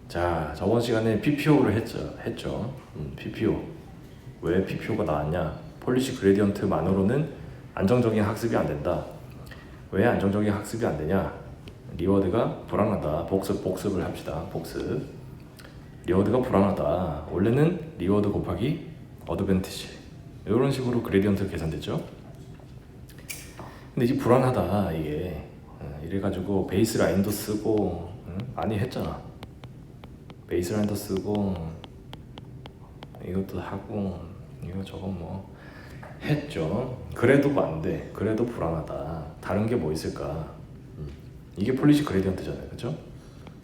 자, 저번 시간에 PPO를 했죠. PPO. 왜 PPO가 나왔냐? 폴리시 그레디언트만으로는 안정적인 학습이 안 된다. 왜 안정적인 학습이 안 되냐? 리워드가 불안하다. 복습을 합시다. 복습. 리워드가 불안하다. 원래는 리워드 곱하기 어드밴티지. 이런 식으로 그레디언트 계산됐죠. 근데 이제 불안하다 이게. 이래가지고 베이스 라인도 쓰고 많이 했잖아. 베이스 라인도 쓰고 이것도 하고 이거 저거 뭐 했죠. 그래도 안 돼. 그래도 불안하다. 다른 게 뭐 있을까? 이게 폴리시 그레디언트잖아요, 그렇죠?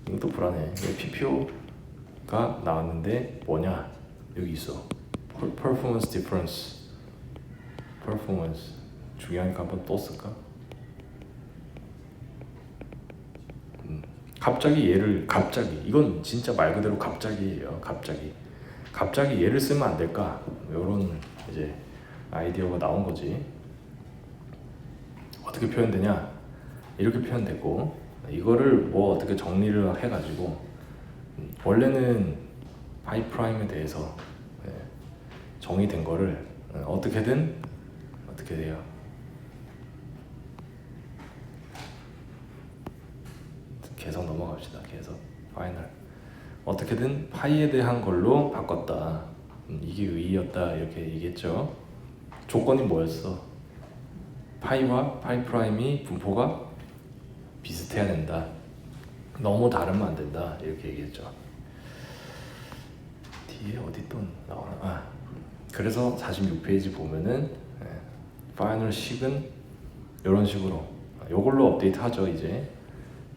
이것도 불안해. PPO가 나왔는데 뭐냐? 여기 있어. Performance difference. Performance 중요하니까 한번 또 쓸까? 갑자기 이건 진짜 말 그대로 갑자기예요. 갑자기 얘를 쓰면 안 될까? 이런 이제 아이디어가 나온 거지. 어떻게 표현되냐? 이렇게 표현되고 이거를 뭐 어떻게 정리를 해가지고 원래는 파이 프라임에 대해서 정의된 거를 어떻게 돼요? 계속 넘어갑시다. 계속 파이널 어떻게든 파이에 대한 걸로 바꿨다. 이게 의의였다 이렇게 얘기했죠. 조건이 뭐였어? 파이와 파이 프라임이 분포가 비슷해야 된다. 너무 다르면 안 된다 이렇게 얘기했죠. 뒤에 어디 또 나오나? 그래서 46페이지 보면은 파이널 식은 이런 식으로 요걸로 업데이트하죠. 이제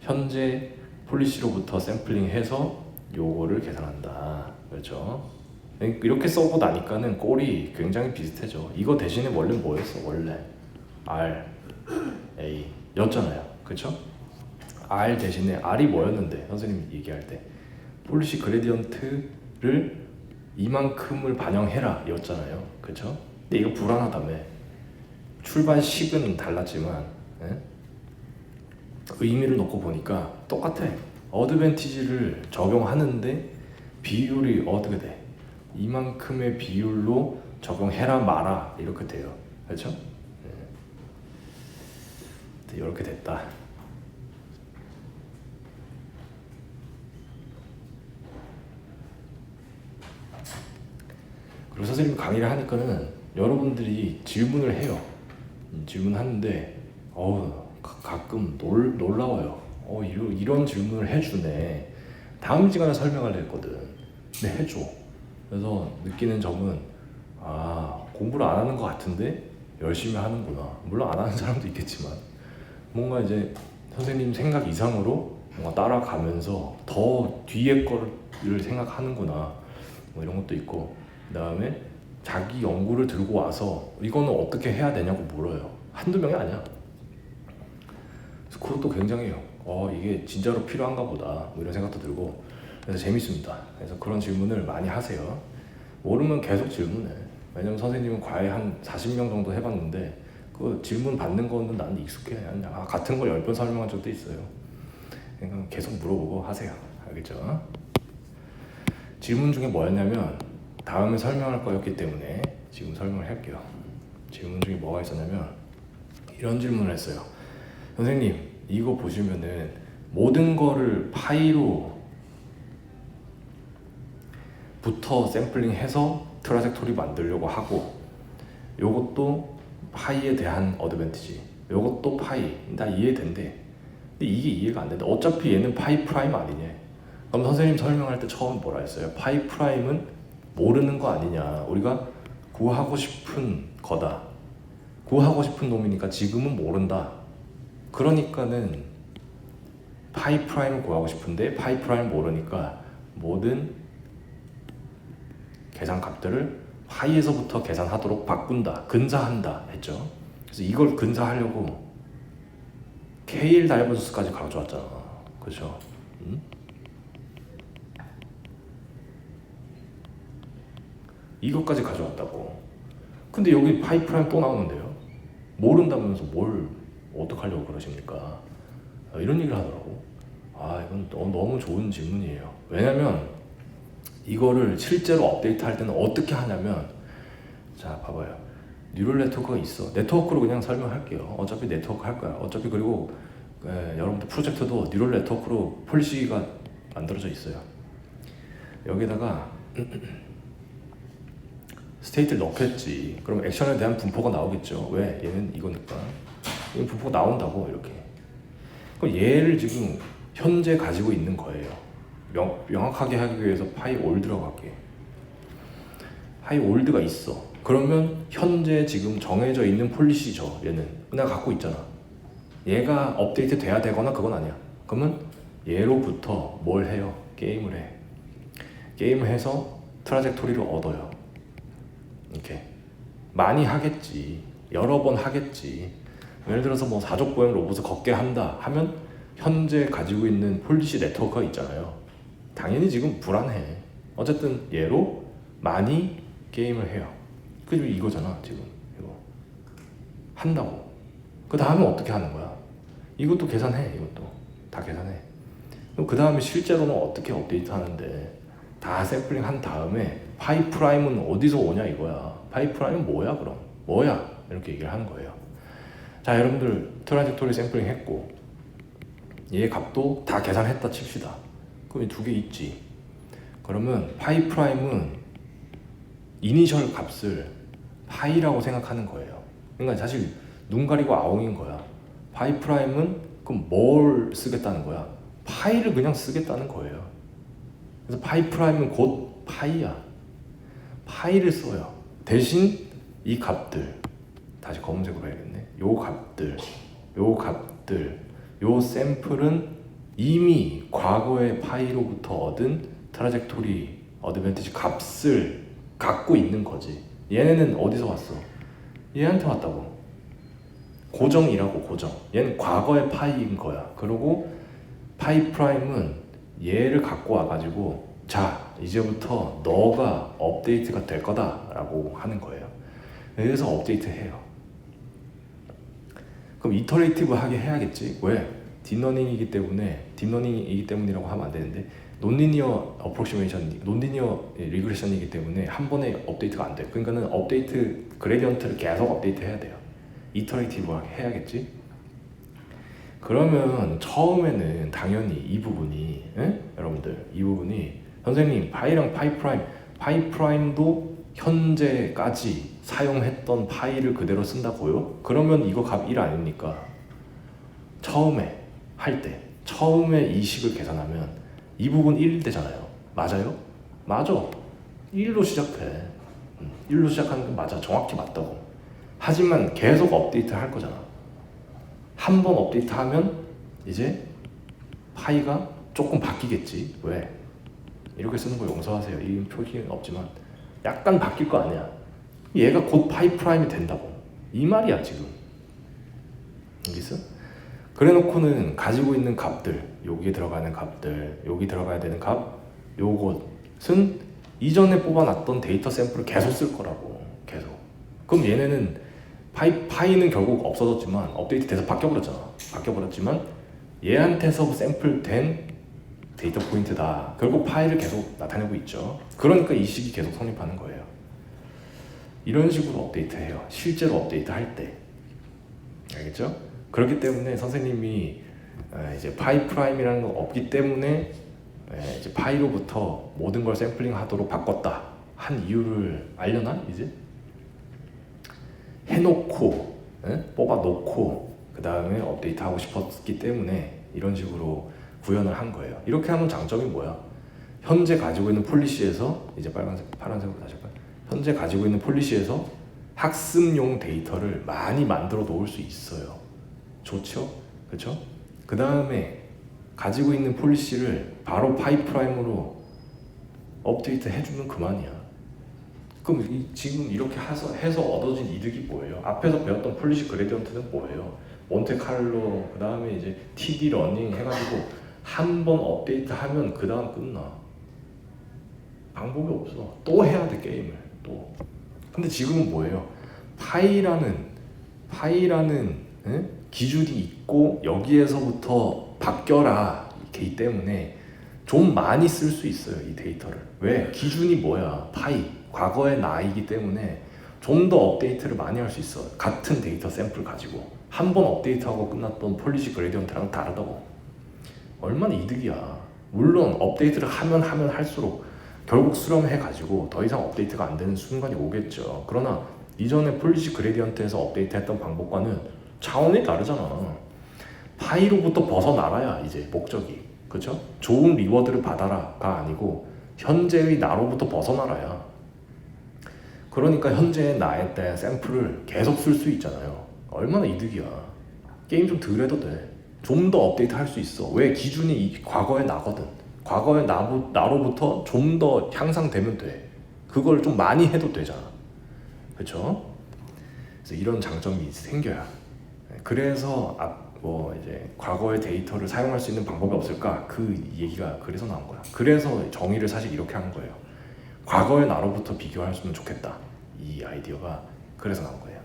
현재 폴리시로부터 샘플링해서 요거를 계산한다. 그렇죠? 이렇게 써고 나니까는 꼴이 굉장히 비슷해져. 이거 대신에 원래 뭐였어? 원래 R, A 였잖아요. 그렇죠? R 대신에 R이 뭐였는데 선생님이 얘기할 때 폴리시 그레디언트를 이만큼을 반영해라 였잖아요. 그렇죠? 근데 이거 불안하다며. 출발식은 달랐지만 의미를 놓고 보니까 똑같아. 어드밴티지를 적용하는데 비율이 어떻게 돼? 이만큼의 비율로 적용해라 마라 이렇게 돼요. 그렇죠? 이렇게 됐다. 그리고 선생님이 강의를 하니까는 여러분들이 질문을 해요. 질문하는데 가끔 놀라워요. 이런 질문을 해주네. 다음 시간에 설명하려 했거든. 근데 해줘. 그래서 느끼는 점은 공부를 안 하는 것 같은데 열심히 하는구나. 물론 안 하는 사람도 있겠지만 뭔가 이제 선생님 생각 이상으로 뭔가 따라가면서 더 뒤에 거를 생각하는구나. 뭐 이런 것도 있고 그 다음에 자기 연구를 들고 와서 이거는 어떻게 해야 되냐고 물어요. 한두 명이 아니야. 그래서 그것도 굉장해요. 이게 진짜로 필요한가 보다 뭐 이런 생각도 들고 그래서 재밌습니다. 그래서 그런 질문을 많이 하세요. 모르면 계속 질문해. 왜냐면 선생님은 과외 한 40명 정도 해봤는데 그 질문 받는 거는 나는 익숙해. 같은 걸 10번 설명한 적도 있어요. 그러니까 계속 물어보고 하세요. 알겠죠? 질문 중에 뭐였냐면 다음에 설명할 거였기 때문에 지금 설명을 할게요. 질문 중에 뭐가 있었냐면 이런 질문을 했어요. 선생님 이거 보시면은 모든 거를 파이로 부터 샘플링해서 트라젝토리 만들려고 하고 요것도 파이에 대한 어드밴티지 요것도 파이 다 이해된대. 근데 이게 이해가 안 된다. 어차피 얘는 파이 프라임 아니냐. 그럼 선생님 설명할 때 처음 뭐라 했어요? 파이 프라임은 모르는 거 아니냐. 우리가 구하고 싶은 거다. 구하고 싶은 놈이니까 지금은 모른다. 그러니까는 파이 프라임을 구하고 싶은데 파이 프라임 모르니까 모든 계산 값들을 파이에서부터 계산하도록 바꾼다. 근사한다 했죠. 그래서 이걸 근사하려고 K1 다이버스까지 가져왔잖아. 그렇죠? 이것까지 가져왔다고. 근데 여기 파이 프라임 또 나오는데요. 모른다면서 뭘 어떡하려고 그러십니까? 이런 얘기를 하더라고. 이거 이건 너무 좋은 질문이에요. 왜냐면 이거를 실제로 업데이트할 때는 어떻게 하냐면, 자 봐봐요. 뉴럴 네트워크가 있어. 네트워크로 그냥 설명할게요. 어차피 네트워크 할 거야. 어차피 그리고 여러분들 프로젝트도 뉴럴 네트워크로 폴리시가 만들어져 있어요. 여기다가 스테이트를 넣겠지. 그럼 액션에 대한 분포가 나오겠죠. 왜? 얘는 이거니까. 이 분포가 나온다고 이렇게. 그럼 얘를 지금 현재 가지고 있는 거예요. 명확하게 하기 위해서 파이 올드라고 할게. 파이 올드가 있어. 그러면 현재 지금 정해져 있는 폴리시죠. 얘는 내가 갖고 있잖아. 얘가 업데이트 돼야 되거나 그건 아니야. 그러면 얘로부터 뭘 해요? 게임을 해. 게임을 해서 트라젝토리를 얻어요. 이렇게 많이 하겠지. 여러 번 하겠지. 예를 들어서 뭐 사족보행 로봇을 걷게 한다 하면 현재 가지고 있는 폴리시 네트워크가 있잖아요. 당연히 지금 불안해. 어쨌든 얘로 많이 게임을 해요. 그리고 이거잖아 지금. 이거 한다고. 그 다음에 어떻게 하는 거야? 이것도 계산해. 이것도 다 계산해. 그 다음에 실제로는 어떻게 업데이트 하는데, 다 샘플링 한 다음에 파이 프라임은 어디서 오냐 이거야. 파이 프라임은 뭐야 그럼? 뭐야? 이렇게 얘기를 하는 거예요. 자, 여러분들 트라젝토리 샘플링 했고 얘 값도 다 계산했다 칩시다. 그럼 이 두 개 있지. 그러면 파이 프라임은 이니셜 값을 파이라고 생각하는 거예요. 그러니까 사실 눈 가리고 아웅인 거야. 파이 프라임은 그럼 뭘 쓰겠다는 거야? 파이를 그냥 쓰겠다는 거예요. 그래서 파이 프라임은 곧 파이야. 파이를 써요. 대신 이 값들, 다시 검은색으로 해야겠네. 요 값들, 요 샘플은 이미 과거의 파이로부터 얻은 트라젝토리 어드밴티지 값을 갖고 있는 거지. 얘네는 어디서 왔어? 얘한테 왔다고. 고정이라고. 고정. 얘는 과거의 파이인 거야. 그리고 파이 프라임은 얘를 갖고 와가지고, 자 이제부터 너가 업데이트가 될 거다 라고 하는 거예요. 그래서 업데이트 해요. 그럼 이터레이티브하게 해야겠지. 왜? 딥러닝이기 때문이라고 하면 안 되는데, 논리니어 어프로시메이션, 논리니어 리그레션이기 때문에 한 번에 업데이트가 안 돼. 그러니까는 업데이트 그레디언트를 계속 업데이트 해야 돼요. 이터레이티브하게 해야겠지. 그러면 처음에는 당연히 이 부분이, 여러분들 이 부분이 선생님 파이랑 파이 프라임도 현재까지 사용했던 파이를 그대로 쓴다고요? 그러면 이거 값 1 아닙니까? 처음에 할 때, 처음에 이 식을 계산하면 이 부분 1일 때잖아요. 맞아요? 맞아. 1로 시작해. 1로 시작하는 건 맞아. 정확히 맞다고. 하지만 계속 업데이트 할 거잖아. 한 번 업데이트하면 이제 파이가 조금 바뀌겠지. 왜? 이렇게 쓰는 거 용서하세요. 이 표기는 없지만 약간 바뀔 거 아니야. 얘가 곧 파이 프라임이 된다고. 이 말이야 지금. 알겠어? 그래놓고는 가지고 있는 값들, 여기에 들어가는 값들, 여기 들어가야 되는 값, 요것은 이전에 뽑아놨던 데이터 샘플을 계속 쓸 거라고. 계속. 그럼 얘네는 파이는 결국 없어졌지만 업데이트 돼서 바뀌어버렸지만 얘한테서 샘플된 데이터 포인트다. 결국 파이를 계속 나타내고 있죠. 그러니까 이 식이 계속 성립하는 거예요. 이런 식으로 업데이트해요. 실제로 업데이트 할 때. 알겠죠? 그렇기 때문에 선생님이 이제 파이 프라임이라는 건 없기 때문에 이제 파이로부터 모든 걸 샘플링 하도록 바꿨다 한 이유를 알려나? 이제? 해놓고 뽑아놓고 그 다음에 업데이트하고 싶었기 때문에 이런 식으로 구현을 한 거예요. 이렇게 하면 장점이 뭐야? 현재 가지고 있는 폴리시에서, 이제 파란색으로 다시 할까요? 현재 가지고 있는 폴리시에서 학습용 데이터를 많이 만들어 놓을 수 있어요. 좋죠? 그렇죠? 그 다음에 가지고 있는 폴리시를 바로 파이 프라임으로 업데이트 해주면 그만이야. 그럼 지금 이렇게 해서 얻어진 이득이 뭐예요? 앞에서 배웠던 폴리시 그레디언트는 뭐예요? 몬테칼로, 그 다음에 이제 TD 러닝 해가지고 한 번 업데이트 하면 그 다음 끝나. 방법이 없어. 또 해야 돼, 게임을. 또. 근데 지금은 뭐예요? 파이라는 기준이 있고 여기에서부터 바뀌어라. 나기 때문에 좀 많이 쓸 수 있어요, 이 데이터를. 왜? 기준이 뭐야? 파이, 과거의 나이기 때문에 좀 더 업데이트를 많이 할 수 있어. 같은 데이터 샘플 가지고 한 번 업데이트하고 끝났던 폴리시 그레디언트랑 다르다고. 얼마나 이득이야. 물론 업데이트를 하면 할수록 결국 수렴해가지고 더 이상 업데이트가 안 되는 순간이 오겠죠. 그러나 이전에 폴리시 그레디언트에서 업데이트했던 방법과는 차원이 다르잖아. 파이로부터 벗어나라야 이제 목적이. 그렇죠? 좋은 리워드를 받아라가 아니고 현재의 나로부터 벗어나라야. 그러니까 현재의 나에 대한 샘플을 계속 쓸 수 있잖아요. 얼마나 이득이야. 게임 좀 덜 해도 돼. 좀 더 업데이트 할 수 있어. 왜? 기준이 과거의 나거든. 과거의 나로부터 좀 더 향상되면 돼. 그걸 좀 많이 해도 되잖아. 그렇죠? 그래서 이런 장점이 생겨요. 그래서 이제 과거의 데이터를 사용할 수 있는 방법이 없을까? 그 얘기가 그래서 나온 거야. 그래서 정의를 사실 이렇게 한 거예요. 과거의 나로부터 비교했으면 좋겠다. 이 아이디어가 그래서 나온 거예요.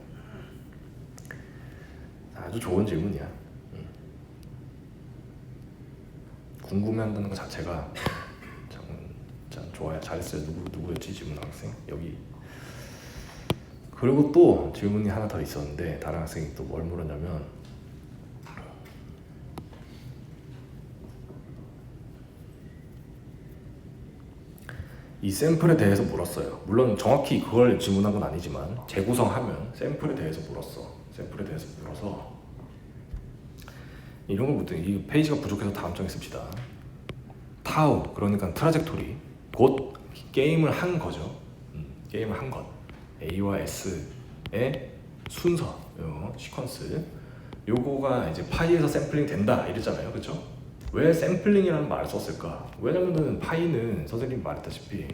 아주 좋은 질문이야. 궁금해한다는 것 자체가 참 좋아요. 잘했어요. 누구였지 질문 학생? 여기. 그리고 또 질문이 하나 더 있었는데 다른 학생이 또 뭘 물었냐면 이 샘플에 대해서 물었어요. 물론 정확히 그걸 질문한 건 아니지만 재구성하면 샘플에 대해서 물었어. 샘플에 대해서 물어서 이런 걸 묻더니 이 페이지가 부족해서 다음 장에 씁시다. 타우, 그러니까 트라젝토리, 곧 게임을 한 거죠. 게임을 한 것. A와 S의 순서, 시퀀스. 요거가 이제 파이에서 샘플링 된다 이랬잖아요. 그렇죠? 왜 샘플링이라는 말을 썼을까? 왜냐면은 파이는 선생님이 말했다시피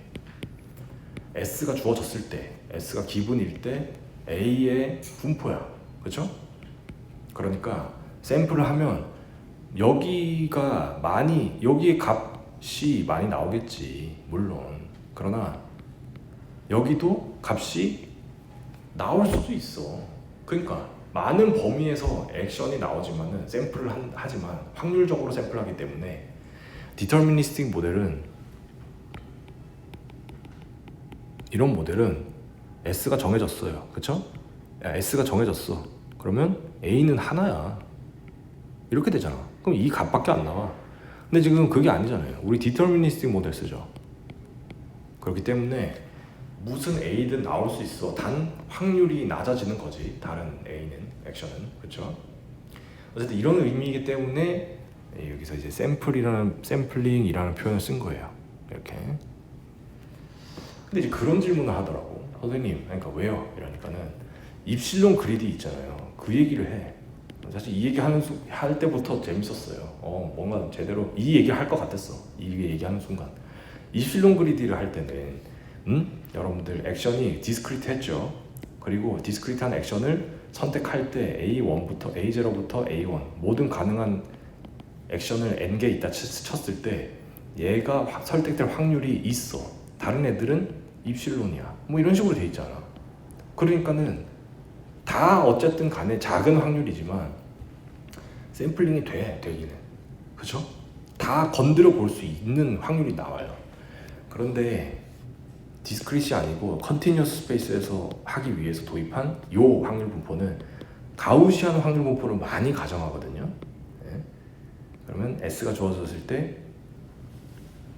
S가 주어졌을 때, S가 기분일 때 A의 분포야. 그렇죠? 그러니까 샘플을 하면 여기에 값이 많이 나오겠지. 물론. 그러나 여기도 값이 나올 수도 있어. 그러니까 많은 범위에서 액션이 나오지만은 샘플을 하지만 확률적으로 샘플하기 때문에 디터미니스틱 모델은 이런 모델은 S가 정해졌어요. 그쵸? S가 정해졌어. 그러면 A는 하나야. 이렇게 되잖아. 그럼 이 값밖에 안 나와. 근데 지금 그게 아니잖아요. 우리 디터미니스틱 모델 쓰죠. 그렇기 때문에 무슨 A든 나올 수 있어. 단 확률이 낮아지는 거지. 다른 A는, 액션은. 그렇죠? 어쨌든 이런 의미이기 때문에 여기서 이제 샘플링이라는 표현을 쓴 거예요. 이렇게. 근데 이제 그런 질문을 하더라고. 선생님, 그러니까 왜요? 이러니까는 입실론 그리디 있잖아요. 그 얘기를 해. 사실 이 얘기 할 때부터 재밌었어요. 뭔가 제대로 이 얘기 할 것 같았어. 이 얘기하는 순간. 입실론 그리디를 할 때는 여러분들 액션이 디스크리트 했죠. 그리고 디스크리트한 액션을 선택할 때 A1부터 A0부터 A1 모든 가능한 액션을 N개 있다 쳤을 때 얘가 설득될 확률이 있어. 다른 애들은 입실론이야. 뭐 이런 식으로 돼 있잖아. 그러니까는 다 어쨌든 간에 작은 확률이지만 샘플링이 되기는. 그쵸? 다 건드려 볼 수 있는 확률이 나와요. 그런데 디스크릿이 아니고 컨티뉴어스 스페이스에서 하기 위해서 도입한 요 확률 분포는 가우시안 확률 분포를 많이 가정하거든요. 네. 그러면 S가 주어졌을 때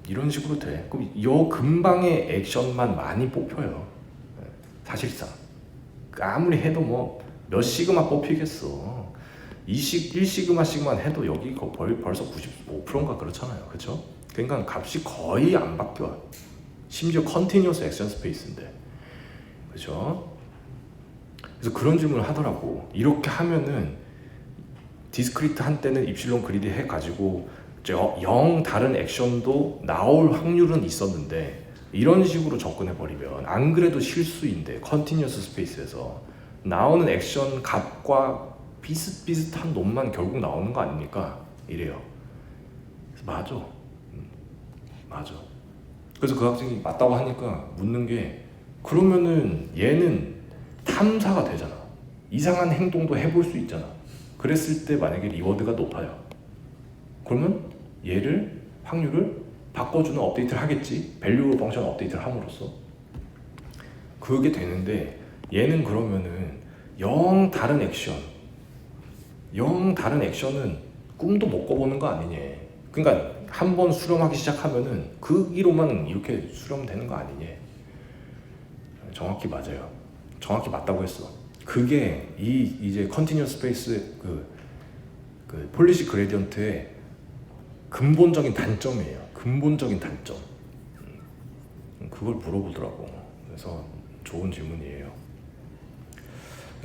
이런 식으로 돼. 그럼 요 근방의 액션만 많이 뽑혀요. 네. 사실상 아무리 해도 뭐 몇 시그마 뽑히겠어. 1시그마씩만 해도 여기 벌써 95%인가 그렇잖아요. 그렇죠? 그러니까 값이 거의 안 바뀌어요. 심지어 컨티뉴어스 액션 스페이스인데. 그렇죠? 그래서 그런 질문을 하더라고. 이렇게 하면은 디스크리트 한때는 입실론 그리드 해가지고 0 다른 액션도 나올 확률은 있었는데 이런 식으로 접근해버리면 안 그래도 실수인데 컨티뉴어스 스페이스에서 나오는 액션 값과 비슷비슷한 놈만 결국 나오는 거 아닙니까? 이래요. 맞아. 맞아. 그래서 그 학생이 맞다고 하니까 묻는 게 그러면은 얘는 탐사가 되잖아. 이상한 행동도 해볼 수 있잖아. 그랬을 때 만약에 리워드가 높아요. 그러면 얘를 확률을 바꿔주는 업데이트를 하겠지. 밸류 펑션 업데이트를 함으로써 그게 되는데, 얘는 그러면은 영 다른 액션은 꿈도 못 꿔보는 거 아니냐. 그러니까 한번 수렴하기 시작하면은 거기로만 이렇게 수렴되는 거 아니냐. 정확히 맞아요. 정확히 맞다고 했어. 그게 이제 컨티뉴어스 스페이스 그 폴리시 그레디언트의 근본적인 단점이에요. 근본적인 단점. 그걸 물어보더라고. 그래서 좋은 질문이에요.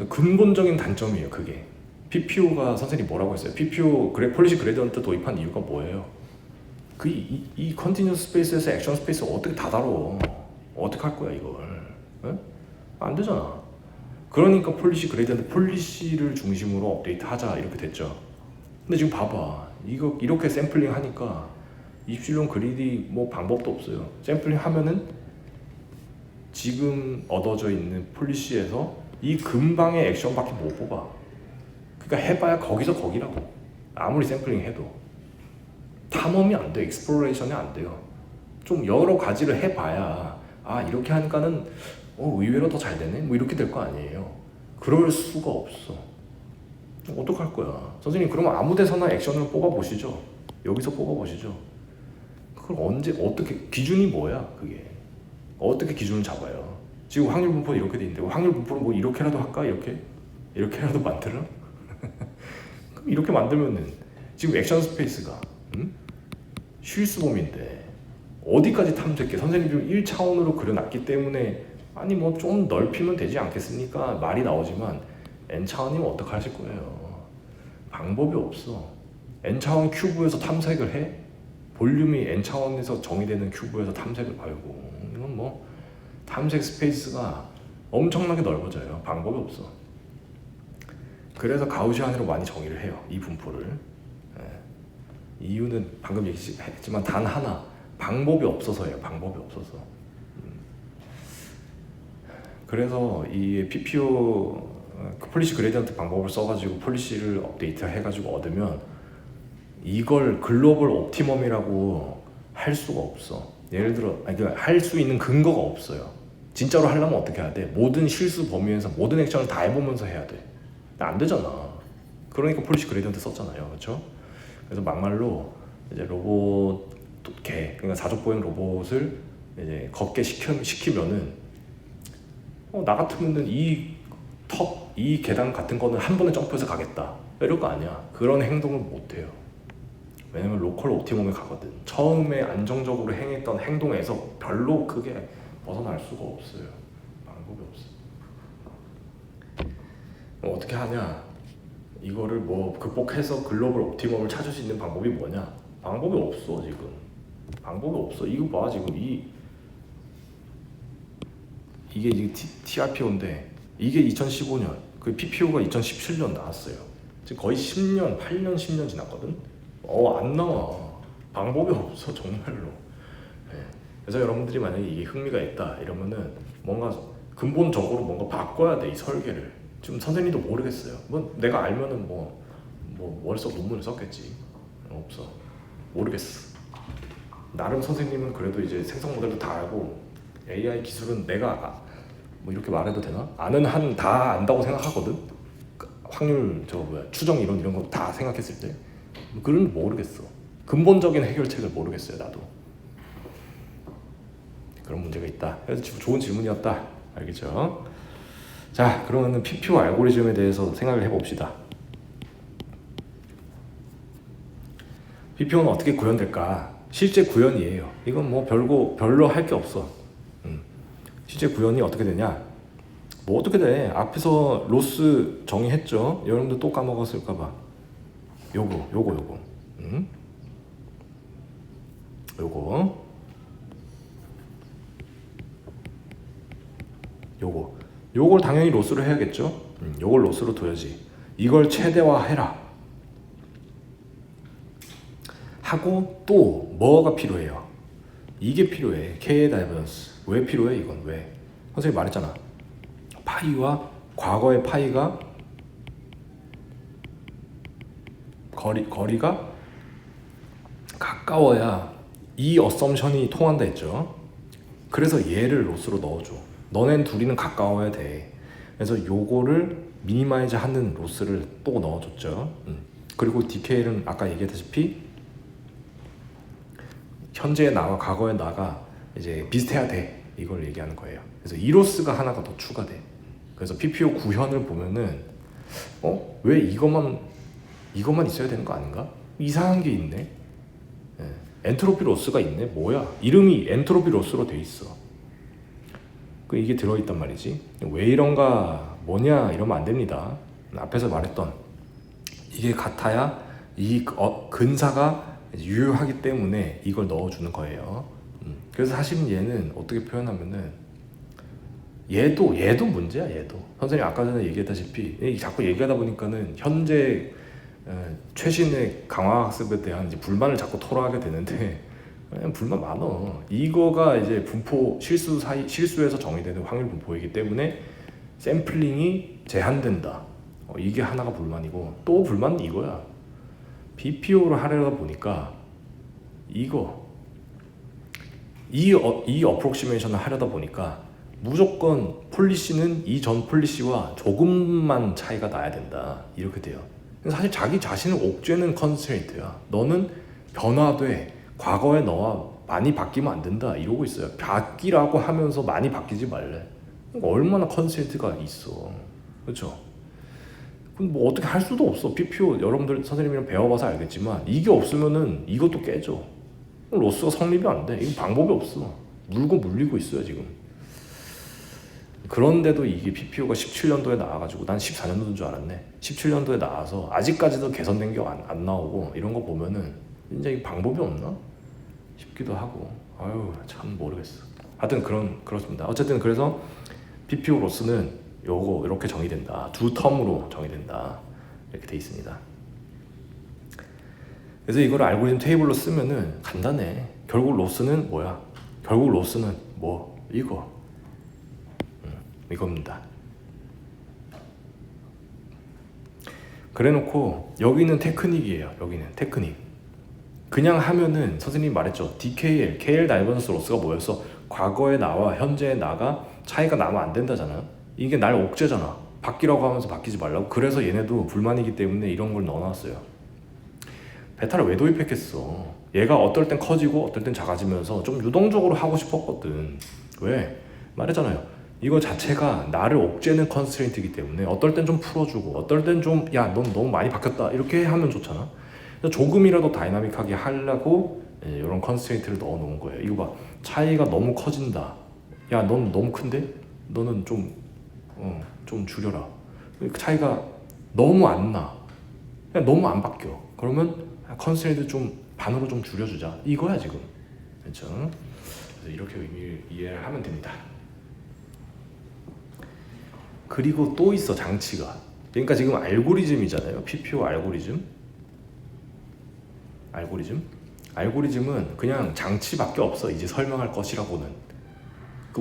근본적인 단점이에요. 그게 PPO가 선생님이 뭐라고 했어요? PPO 폴리시 그레디언트 도입한 이유가 뭐예요? 이 컨티뉴어스 스페이스에서 액션 스페이스 어떻게 다 다뤄? 어떻게 할 거야 이걸? 에? 안 되잖아. 그러니까 폴리시 그레디언트 폴리시를 중심으로 업데이트 하자 이렇게 됐죠. 근데 지금 봐봐, 이거 이렇게 샘플링 하니까 입실론 그리디 뭐 방법도 없어요. 샘플링 하면은 지금 얻어져 있는 폴리시에서 이 근방의 액션밖에 못 뽑아. 그러니까 해봐야 거기서 거기라고. 아무리 샘플링 해도 탐험이 안 돼. 익스플로레이션이 안 돼요. 좀 여러 가지를 해봐야 이렇게 하니까는 의외로 더 잘 되네 뭐 이렇게 될 거 아니에요. 그럴 수가 없어. 어떡할 거야 선생님? 그러면 아무 데서나 액션을 뽑아 보시죠. 여기서 뽑아 보시죠. 그걸 언제 어떻게 기준이 뭐야? 그게 어떻게 기준을 잡아요? 지금 확률 분포는 이렇게 돼 있는데 확률 분포를 뭐 이렇게라도 할까? 이렇게라도 만들어? 그럼 이렇게 만들면은 지금 액션 스페이스가 실수범인데 어디까지 탐색해? 선생님이 1차원으로 그려놨기 때문에 아니 뭐 좀 넓히면 되지 않겠습니까? 말이 나오지만 n차원이면 어떡하실 거예요? 방법이 없어. n차원 큐브에서 탐색을 해? 볼륨이 n차원에서 정의되는 큐브에서 탐색을 말고 이건 뭐 탐색 스페이스가 엄청나게 넓어져요. 방법이 없어. 그래서 가우시안으로 많이 정의를 해요. 이 분포를. 이유는 방금 얘기했지만 단 하나, 방법이 없어서예요. 방법이 없어서. 그래서 이 PPO 폴리시 그레디언트 방법을 써가지고 폴리시를 업데이트 해가지고 얻으면 이걸 글로벌 옵티멈이라고 할 수가 없어. 예를 들어 할 수 있는 근거가 없어요. 진짜로 하려면 어떻게 해야 돼? 모든 실수 범위에서 모든 액션을 다 해보면서 해야 돼. 안 되잖아. 그러니까 폴리시 그레디언트 썼잖아요. 그렇죠? 그래서 막말로 이제 로봇 그러니까 사족 보행 로봇을 이제 걷게 시키면은 나 같으면은 이 계단 같은 거는 한 번에 점프해서 가겠다 이럴 거 아니야. 그런 행동을 못 해요. 왜냐면 로컬 옵티멈에 가거든. 처음에 안정적으로 행했던 행동에서 별로 크게 벗어날 수가 없어요. 방법이 없어. 어떻게 하냐? 이거를 뭐 극복해서 글로벌 옵티멈을 찾을 수 있는 방법이 뭐냐? 방법이 없어 지금. 방법이 없어. 이거 봐 지금 이게 TRPO인데 이게 2015년, 그 PPO가 2017년 나왔어요. 지금 거의 10년, 8년, 10년 지났거든. 안 나와. 방법이 없어 정말로. 그래서 여러분들이 만약에 이게 흥미가 있다 이러면은 뭔가 근본적으로 뭔가 바꿔야 돼. 이 설계를. 지금 선생님도 모르겠어요. 뭐 내가 알면은 뭐 월석 논문을 썼겠지. 없어. 모르겠어. 나름 선생님은 그래도 이제 생성 모델도 다 알고 AI 기술은 내가 뭐 이렇게 말해도 되나? 아는 한 다 안다고 생각하거든. 확률 추정 이런 거 다 생각했을 때 그런 모르겠어. 근본적인 해결책을 모르겠어요 나도. 그런 문제가 있다. 그래서 좋은 질문이었다. 알겠죠? 자, 그러면은 PPO 알고리즘에 대해서 생각을 해봅시다. PPO는 어떻게 구현될까? 실제 구현이에요. 이건 뭐 별로 할 게 없어. 실제 구현이 어떻게 되냐? 뭐 어떻게 돼? 앞에서 로스 정의했죠? 여러분들 또 까먹었을까봐. 요거. 요걸 당연히 로스로 해야겠죠? 요걸 로스로 둬야지. 이걸 최대화해라. 하고 또 뭐가 필요해요? 이게 필요해. K의 다이버런스. 왜 필요해 이건? 왜? 선생님이 말했잖아. 파이와 과거의 파이가 거리가 가까워야 이 어썸션이 통한다 했죠. 그래서 얘를 로스로 넣어줘. 너넨 둘이는 가까워야 돼. 그래서 요거를 미니마이즈 하는 로스를 또 넣어줬죠. 그리고 디케일은 아까 얘기했다시피 현재의 나와 과거의 나가 이제 비슷해야 돼. 이걸 얘기하는 거예요. 그래서 이 로스가 하나가 더 추가돼. 그래서 PPO 구현을 보면은 왜 이것만 있어야 되는 거 아닌가? 이상한 게 있네. 엔트로피 로스가 있네. 뭐야? 이름이 엔트로피 로스로 돼 있어. 이게 들어있단 말이지. 왜 이런가 뭐냐 이러면 안 됩니다. 앞에서 말했던 이게 같아야 이 근사가 유효하기 때문에 이걸 넣어주는 거예요. 그래서 사실은 얘는 어떻게 표현하면은 얘도 문제야. 얘도 선생님 아까 전에 얘기했다시피 자꾸 얘기하다 보니까는 현재 최신의 강화학습에 대한 이제 불만을 자꾸 토로하게 되는데 불만 많어. 이거가 이제 분포 실수에서 정의되는 확률 분포이기 때문에 샘플링이 제한된다. 이게 하나가 불만이고, 또 불만은 이거야. BPO를 하려다 보니까 이 어프록시메이션을 하려다 보니까 무조건 폴리시는 이전 폴리시와 조금만 차이가 나야 된다. 이렇게 돼요. 사실 자기 자신을 옥죄는 컨스트레인트야. 너는 변화돼. 과거에 너와 많이 바뀌면 안 된다. 이러고 있어요. 바뀌라고 하면서 많이 바뀌지 말래. 얼마나 컨스트레인트가 있어. 그렇죠? 그럼 뭐 어떻게 할 수도 없어. PPO 여러분들 선생님이랑 배워봐서 알겠지만 이게 없으면은 이것도 깨져. 로스가 성립이 안 돼. 이거 방법이 없어. 물리고 있어요 지금. 그런데도 이게 PPO가 17년도에 나와가지고 난 14년도인 줄 알았네. 17년도에 나와서 아직까지도 개선된 게 안 나오고 이런 거 보면은 진짜 이 방법이 없나 싶기도 하고. 아유 참 모르겠어. 하여튼 그렇습니다. 어쨌든 그래서 PPO 로스는 요거 이렇게 정의된다. 두 텀으로 정의된다. 이렇게 돼 있습니다. 그래서 이걸 알고리즘 테이블로 쓰면은 간단해. 결국 로스는 뭐야? 결국 로스는 뭐? 이겁니다. 그래놓고 여기는 테크닉이에요. 여기는 테크닉. 그냥 하면은 선생님이 말했죠. DKL, KL 다이버전스 로스가 뭐였어? 과거의 나와 현재의 나가 차이가 나면 안 된다잖아. 이게 날 옥죄잖아. 바뀌라고 하면서 바뀌지 말라고. 그래서 얘네도 불만이기 때문에 이런 걸 넣어놨어요. 베타를 왜 도입했겠어? 얘가 어떨 땐 커지고 어떨 땐 작아지면서 좀 유동적으로 하고 싶었거든. 왜? 말했잖아요. 이거 자체가 나를 옥죄는 컨스트레인트이기 때문에 어떨 땐 좀 풀어주고 어떨 땐 좀 야 넌 너무 많이 바뀌었다 이렇게 하면 좋잖아. 조금이라도 다이나믹하게 하려고 이런 컨스트레인트를 넣어 놓은 거예요. 이거 봐. 차이가 너무 커진다. 야 넌 너무 큰데? 너는 좀 줄여라. 차이가 너무 안 나. 너무 안 바뀌어. 그러면 컨스트레인트 좀 반으로 좀 줄여주자. 이거야 지금. 그렇죠? 그래서 이렇게 이해를 하면 됩니다. 그리고 또 있어 장치가. 그러니까 지금 알고리즘이잖아요. PPO 알고리즘은 그냥 장치밖에 없어. 이제 설명할 것이라고는.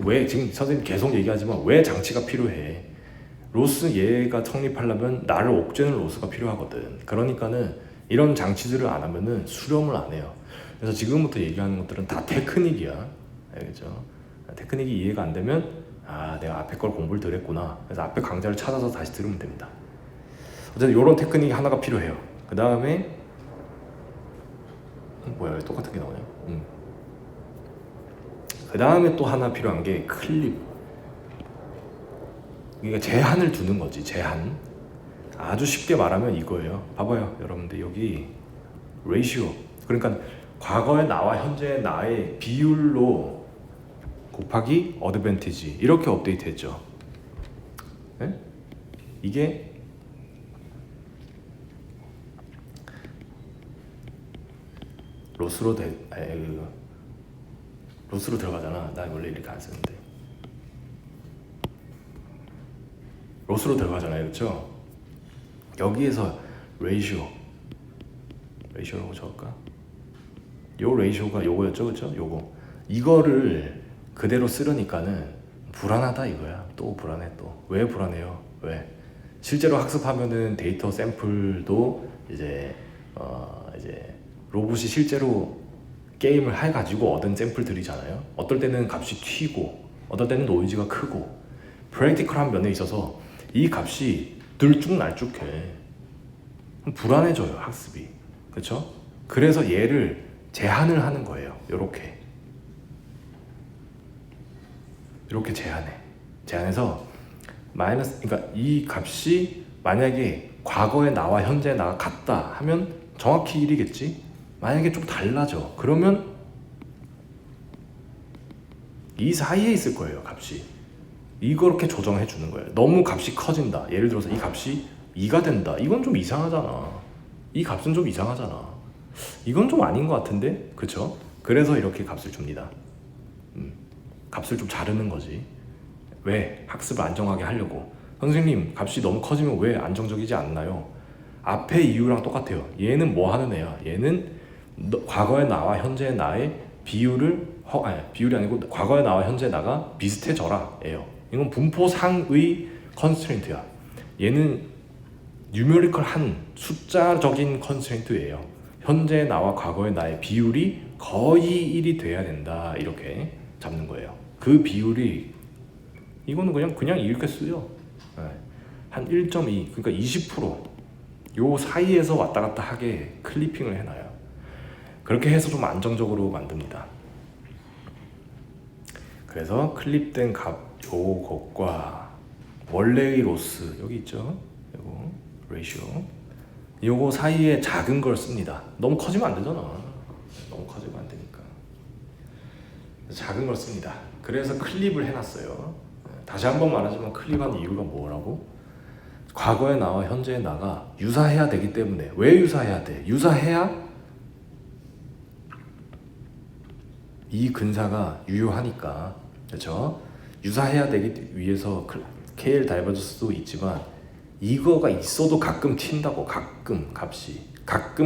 왜 지금 선생님 계속 얘기하지만 왜 장치가 필요해? 로스 얘가 성립하려면 나를 옥죄는 로스가 필요하거든. 그러니까는 이런 장치들을 안 하면은 수렴을 안 해요. 그래서 지금부터 얘기하는 것들은 다 테크닉이야. 알겠죠? 테크닉이 이해가 안 되면 내가 앞에 걸 공부를 덜 했구나. 그래서 앞에 강좌를 찾아서 다시 들으면 됩니다. 어쨌든 이런 테크닉이 하나가 필요해요. 그 다음에 뭐야 왜 똑같은 게 나오냐? 그 다음에 또 하나 필요한 게 클립. 그러니까 제한을 두는 거지. 제한. 아주 쉽게 말하면 이거예요. 봐봐요 여러분들. 여기 레이시오, 그러니까 과거의 나와 현재의 나의 비율로 곱하기 어드밴티지 이렇게 업데이트 했죠. 네? 이게 로스로 들어가잖아. 나 원래 이렇게 안 쓰는데 로스로 들어가잖아요. 그렇죠? 여기에서 레이시오라고 적을까? 요 레이시오가 요거였죠. 그렇죠? 요거. 이거를 그대로 쓰려니까는 불안하다 이거야. 또 불안해. 또 왜 불안해요? 왜? 실제로 학습하면은 데이터 샘플도 이제 로봇이 실제로 게임을 해가지고 얻은 샘플들이잖아요. 어떨 때는 값이 튀고 어떨 때는 노이즈가 크고 프랙티컬한 면에 있어서 이 값이 들쭉날쭉해. 불안해져요, 학습이. 그렇죠? 그래서 얘를 제한을 하는 거예요. 이렇게 제한해서 그러니까 이 값이 만약에 과거의 나와 현재의 나가 같다 하면 정확히 1이겠지. 만약에 좀 달라져. 그러면 이 사이에 있을 거예요, 값이. 이렇게 조정해 주는 거예요. 너무 값이 커진다. 예를 들어서 이 값이 2가 된다. 이건 좀 이상하잖아. 이 값은 좀 이상하잖아. 이건 좀 아닌 것 같은데? 그쵸? 그래서 이렇게 값을 줍니다. 값을 좀 자르는 거지. 왜? 학습을 안정하게 하려고. 선생님, 값이 너무 커지면 왜 안정적이지 않나요? 앞에 이유랑 똑같아요. 얘는 뭐 하는 애야? 얘는 과거의 나와 현재의 나의 비율이 아니고 과거의 나와 현재의 나가 비슷해져라 예요. 이건 분포상의 컨스트레인트야. 얘는 뉴메리컬한 숫자적인 컨스트레인트예요. 현재의 나와 과거의 나의 비율이 거의 1이 돼야 된다. 이렇게 잡는 거예요. 그 비율이 이거는 그냥 이렇게 쓰요. 한 1.2 그러니까 20%요 사이에서 왔다 갔다 하게 클리핑을 해놔요. 그렇게 해서 좀 안정적으로 만듭니다. 그래서 클립된 값 요것과 원래의 로스 여기 있죠. 요거 레이시오 요거 사이에 작은 걸 씁니다. 너무 커지면 안 되잖아. 너무 커지면 안 되니까 작은 걸 씁니다. 그래서 클립을 해놨어요. 다시 한번 말하지만 클립한 이유가 뭐라고? 과거의 나와 현재의 나가 유사해야 되기 때문에. 왜 유사해야 돼? 유사해야 이 근사가 유효하니까. 그렇죠? 유사해야 되기 위해서 KL 다이버전스도 있지만 이거가 있어도 가끔 튄다고. 가끔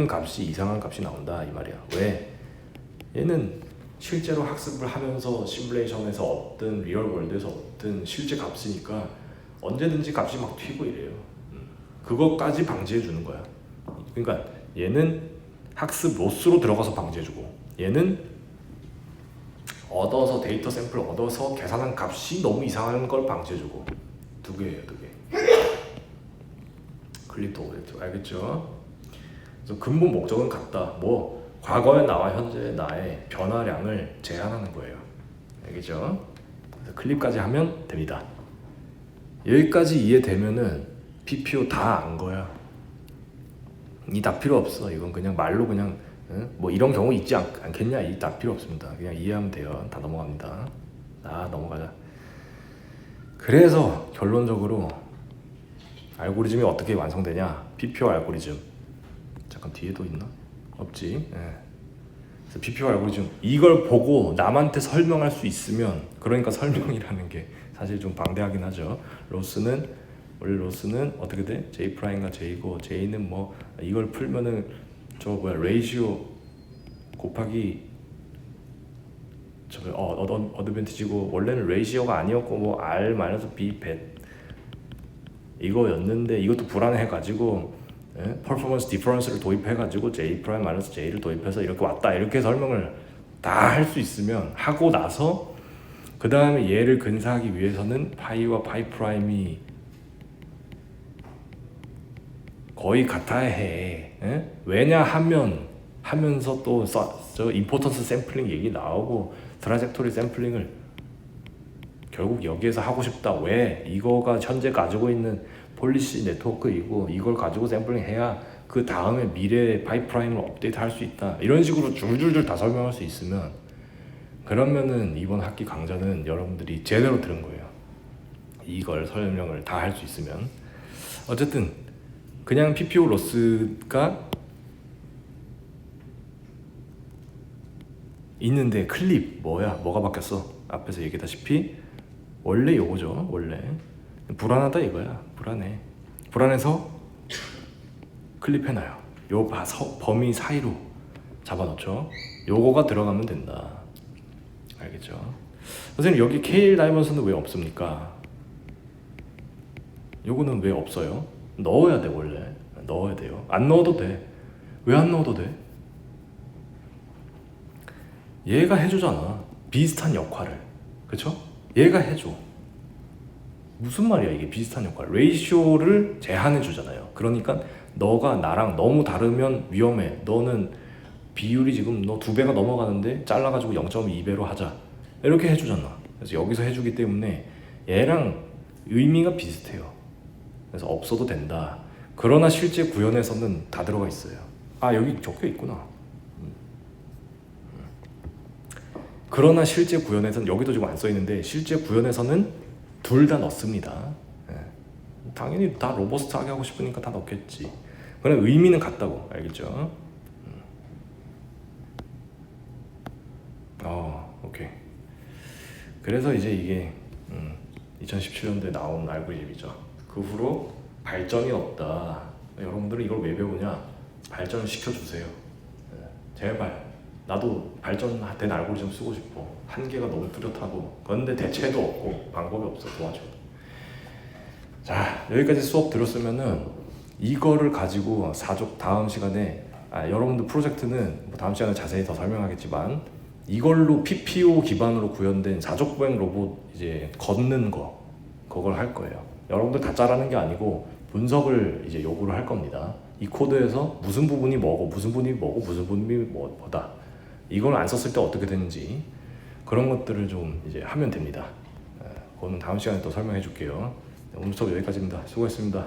값이 이상한 값이 나온다 이 말이야. 왜? 얘는 실제로 학습을 하면서 시뮬레이션에서 얻든 리얼월드에서 얻든 실제 값이니까 언제든지 값이 막 튀고 이래요. 그것까지 방지해 주는 거야. 그러니까 얘는 학습 로스로 들어가서 방지해주고 얘는 얻어서 데이터 샘플 얻어서 계산한 값이 너무 이상한 걸 방지해주고. 두 개예요. 클립도 오브젝트 알겠죠? 그래서 근본 목적은 같다. 뭐 과거의 나와 현재의 나의 변화량을 제한하는 거예요. 알겠죠? 그래서 클립까지 하면 됩니다. 여기까지 이해되면은 PPO 다 안 거야. 이 다 필요 없어. 이건 그냥 말로 그냥 뭐 이런 경우 있지 않겠냐? 이 다 필요 없습니다. 그냥 이해하면 돼요. 다 넘어갑니다. 넘어가자. 그래서 결론적으로 알고리즘이 어떻게 완성되냐? PPO 알고리즘. 잠깐 뒤에도 있나? 없지. 그래서 PPO 알고리즘 이걸 보고 남한테 설명할 수 있으면, 그러니까 설명이라는 게 사실 좀 방대하긴 하죠. 원래 로스는 어떻게 돼? J 프라임과 J고 J는 뭐 이걸 풀면은 레이시오 곱하기 어드밴티지고 원래는 레이시오가 아니었고 뭐 R-B 벳 이거였는데 이것도 불안해가지고 퍼포먼스 디퍼런스를 도입해가지고 J 프라임 마이너스 J를 도입해서 이렇게 왔다 이렇게 설명을 다 할 수 있으면 하고 나서 그 다음에 얘를 근사하기 위해서는 파이와 파이 프라임이 거의 같아야 해. 하면서 또 저 임포턴스 샘플링 얘기 나오고 트라젝토리 샘플링을 결국 여기에서 하고 싶다. 왜? 이거가 현재 가지고 있는 폴리시 네트워크이고 이걸 가지고 샘플링 해야 그 다음에 미래 파이프라임을 업데이트 할 수 있다. 이런 식으로 줄줄줄 다 설명할 수 있으면 그러면은 이번 학기 강좌는 여러분들이 제대로 들은 거예요. 이걸 설명을 다 할 수 있으면. 어쨌든 그냥 PPO 로스가 있는데 클립 뭐가 바뀌었어? 앞에서 얘기했다시피 원래 요거죠. 원래 불안하다 이거야. 불안해서 클립해놔요. 요 범위 사이로 잡아놓죠. 요거가 들어가면 된다. 알겠죠? 선생님 여기 KL 다이먼스는 왜 없습니까? 요거는 왜 없어요? 넣어야 돼. 원래 넣어야 돼요. 안 넣어도 돼. 왜 안 넣어도 돼? 얘가 해주잖아. 비슷한 역할을. 그쵸? 얘가 해줘. 무슨 말이야 이게 비슷한 역할. 레이쇼를 제한해 주잖아요. 그러니까 너가 나랑 너무 다르면 위험해. 너는 비율이 지금 너 2배가 넘어가는데 잘라가지고 0.2배로 하자. 이렇게 해주잖아. 그래서 여기서 해주기 때문에 얘랑 의미가 비슷해요. 그래서 없어도 된다. 그러나 실제 구현에서는 다 들어가 있어요. 아 여기 적혀 있구나. 그러나 실제 구현에서는 여기도 지금 안 써 있는데 실제 구현에서는 둘 다 넣습니다. 예. 당연히 다 로버스트하게 하고 싶으니까 다 넣겠지. 그러나 의미는 같다고 알겠죠? 오케이. 그래서 이제 이게 2017년도에 나온 알고리즘이죠. 그 후로 발전이 없다. 여러분들은 이걸 왜 배우냐? 발전을 시켜주세요. 제발. 나도 발전된 알고리즘 쓰고 싶어. 한계가 너무 뚜렷하고. 그런데 대체도 없고 방법이 없어. 도와줘. 자, 여기까지 수업 들었으면은 이거를 가지고 다음 시간에 여러분들 프로젝트는 뭐 다음 시간에 자세히 더 설명하겠지만 이걸로 PPO 기반으로 구현된 사족보행 로봇 이제 걷는 그걸 할 거예요. 여러분들 다 짜라는 게 아니고 분석을 이제 요구를 할 겁니다. 이 코드에서 무슨 부분이 뭐고 무슨 부분이 뭐고 무슨 부분이 뭐다. 이걸 안 썼을 때 어떻게 되는지 그런 것들을 좀 이제 하면 됩니다. 그거는 다음 시간에 또 설명해 줄게요. 오늘 수업 여기까지입니다. 수고했습니다.